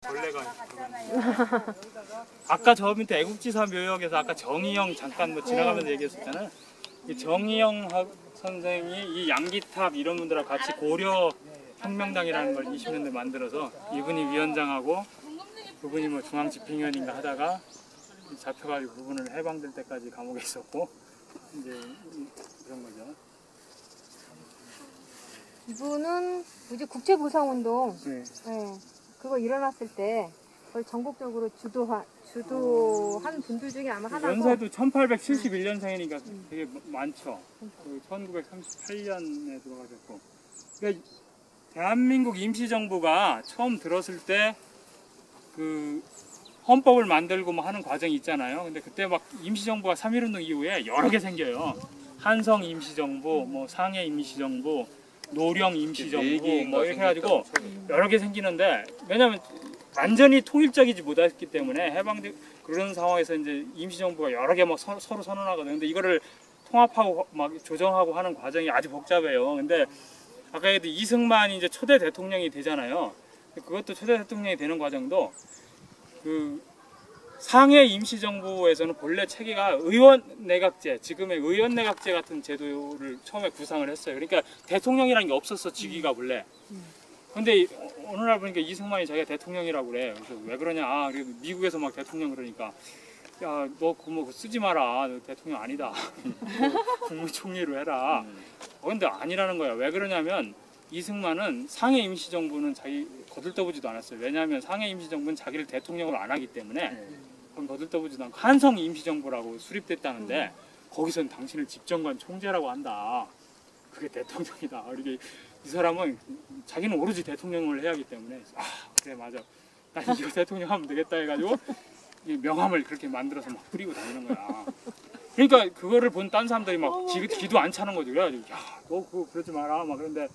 벌레가 아까 저 밑에 애국지사 묘역에서 아까 정의영 잠깐 뭐 지나가면서 얘기했었잖아요. 이 정의영 선생이 이 양기탑 이런 분들하고 같이 고려 혁명당이라는 걸 20년대 만들어서 이분이 위원장하고 그분이 뭐 중앙집행위원인가 하다가 잡혀가지고 그분을 해방될 때까지 감옥에 있었고 이제 그런 거죠. 이분은 이제 국제보상운동 네. 네, 그거 일어났을 때 거의 전국적으로 주도한 분들 중에 아마 하나고 연세도 1871년생이니까 되게 많죠. 1938년에 들어가셨고. 그러니까 대한민국 임시정부가 처음 들었을 때 그 헌법을 만들고 뭐 하는 과정이 있잖아요. 근데 그때 막 임시정부가 3.1운동 이후에 여러 개 생겨요. 한성 임시정부, 뭐 상해 임시정부, 노령 임시정부 뭐 이렇게 해가지고 여러 개 생기는데 왜냐면 완전히 통일적이지 못했기 때문에 해방된 그런 상황에서 이제 임시정부가 여러 개 막 서로 선언하거든요. 근데 이거를 통합하고 막 조정하고 하는 과정이 아주 복잡해요. 근데 아까 얘기했던 이승만이 이제 초대 대통령이 되잖아요. 그것도 초대 대통령이 되는 과정도 그 상해 임시정부에서는 본래 체계가 의원내각제, 지금의 의원내각제 같은 제도를 처음에 구상을 했어요. 그러니까 대통령이라는 게 없었어, 직위가 본래. 근데 어느 날 보니까 이승만이 자기가 대통령이라고 그래. 그래서 왜 그러냐? 아, 미국에서 막 대통령 그러니까 야, 너 그거 쓰지 마라. 너 대통령 아니다. 국무총리로 해라. 근데 아니라는 거야. 왜 그러냐면 이승만은 상해 임시정부는 자기 거들떠보지도 않았어요. 왜냐하면 상해 임시정부는 자기를 대통령으로 안 하기 때문에 그건 거들떠보지도 않고 한성 임시정부라고 수립됐다는데 거기서는 당신을 집정관 총재라고 한다. 그게 대통령이다. 이렇게 이 사람은 자기는 오로지 대통령을 해야 하기 때문에 아 그래 맞아. 난 이거 대통령 하면 되겠다 해가지고 명함을 그렇게 만들어서 막 뿌리고 다니는 거야. 그러니까 그거를 본 딴 사람들이 막 기도 안 차는 거죠. 그래가지고 야 너 그거 그러지 마라. 막 그런데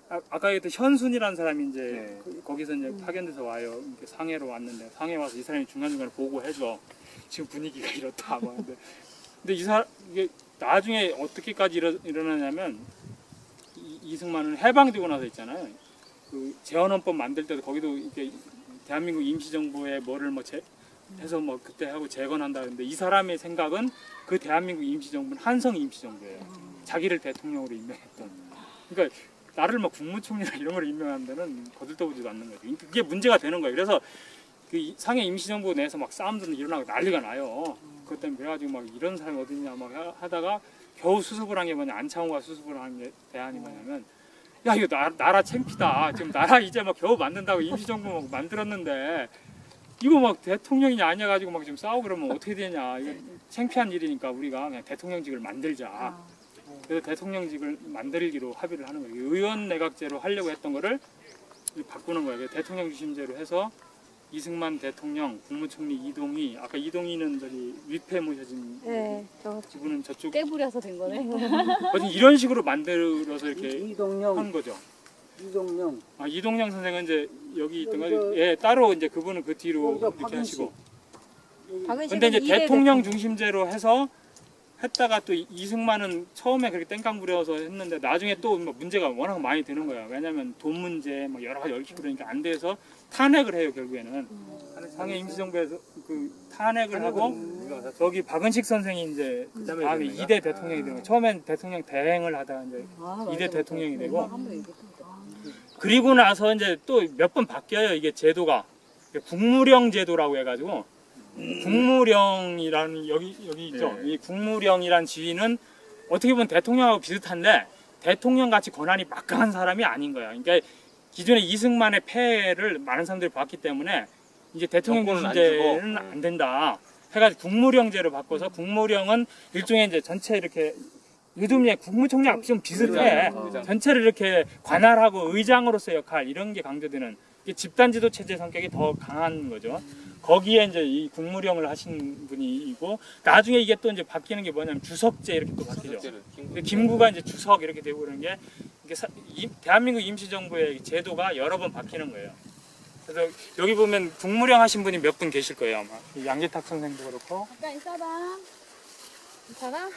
아까 얘기했던 현순이라는 사람이 이제 거기서 이제 파견돼서 와요. 이렇게 상해로 왔는데 상해 와서 이 사람이 중간중간에 보고해줘. 지금 분위기가 이렇다. 뭐 근데 이게 나중에 어떻게까지 일어나냐면 이승만은 해방되고 나서 있잖아요. 그 재헌헌법 만들 때도 거기도 이렇게 대한민국 임시정부에 뭐를 뭐 해서 뭐 그때 하고 재건한다. 근데 이 사람의 생각은 그 대한민국 임시정부는 한성 임시정부예요. 자기를 대통령으로 임명했던. 그러니까 나를 막 국무총리나 이런 걸 임명하는 데는 거들떠보지도 않는 거죠. 그게 문제가 되는 거예요. 그래서 그 상해 임시정부 내에서 막 싸움도 일어나고 난리가 나요. 그것 때문에 그래가지고 막 이런 사람이 어딨냐 막 하다가 겨우 수습을 한 게 뭐냐, 안창호가 수습을 한 게 대안이 뭐냐면 야 이거 나라 창피다. 지금 나라 이제 막 겨우 만든다고 임시정부 막 만들었는데 이거 막 대통령이 아니야 가지고 막 지금 싸우고 그러면 어떻게 되냐. 이거 창피한 일이니까 우리가 그냥 대통령직을 만들자. 그래서 대통령직을 만들기로 합의를 하는 거예요. 의원 내각제로 하려고 했던 거를 바꾸는 거예요. 그래서 대통령 중심제로 해서 이승만 대통령, 국무총리 이동희, 아까 이동희는 저기 위패 모셔진 지분은 저쪽 깨부려서 된 거네. 어쨌든 이런 식으로 만들어서 이렇게 이동영 한 거죠. 이동영 아 이동영 선생은 이제 여기 있던 거, 예 따로 이제 그분은 그 뒤로 이렇게 박은식. 하시고. 근데 이제 대통령 중심제로 해서 했다가 또 이승만은 처음에 그렇게 땡깡 부려서 했는데 나중에 또 문제가 워낙 많이 되는 거야. 왜냐면 돈 문제 뭐 여러 가지 얽히고 그러니까 안 돼서 탄핵을 해요 결국에는. 상해 임시정부에서 그 탄핵을 하고 저기 박은식 선생이 이제 다음에 2대 대통령이 되는 거예요. 처음엔 대통령 대행을 하다가 이제 2대 대통령이 되고 그리고 나서 이제 또 몇 번 바뀌어요. 이게 제도가 국무령 제도라고 해가지고 국무령이라는 여기 있죠. 이 국무령이란 지위는 어떻게 보면 대통령하고 비슷한데 대통령 같이 권한이 막강한 사람이 아닌 거야. 그러니까 기존에 이승만의 폐해를 많은 사람들이 봤기 때문에 이제 대통령 중심제는 안 된다. 해가지고 국무령제로 바꿔서 국무령은 일종의 이제 전체 이렇게 요즘에 국무총리하고 좀 비슷해. 전체를 이렇게 관할하고 의장으로서의 역할 이런 게 강조되는 집단지도 체제 성격이 더 강한 거죠. 거기에 이제 이 국무령을 하신 분이고 나중에 이게 또 이제 바뀌는 게 뭐냐면 주석제 이렇게 또 바뀌죠. 김구가 이제 주석 이렇게 되고 그러는 게 대한민국 임시정부의 제도가 여러 번 바뀌는 거예요. 그래서 여기 보면 국무령 하신 분이 몇 분 계실 거예요 아마. 양기탁 선생도 그렇고. 잠깐 있어봐. 괜찮아?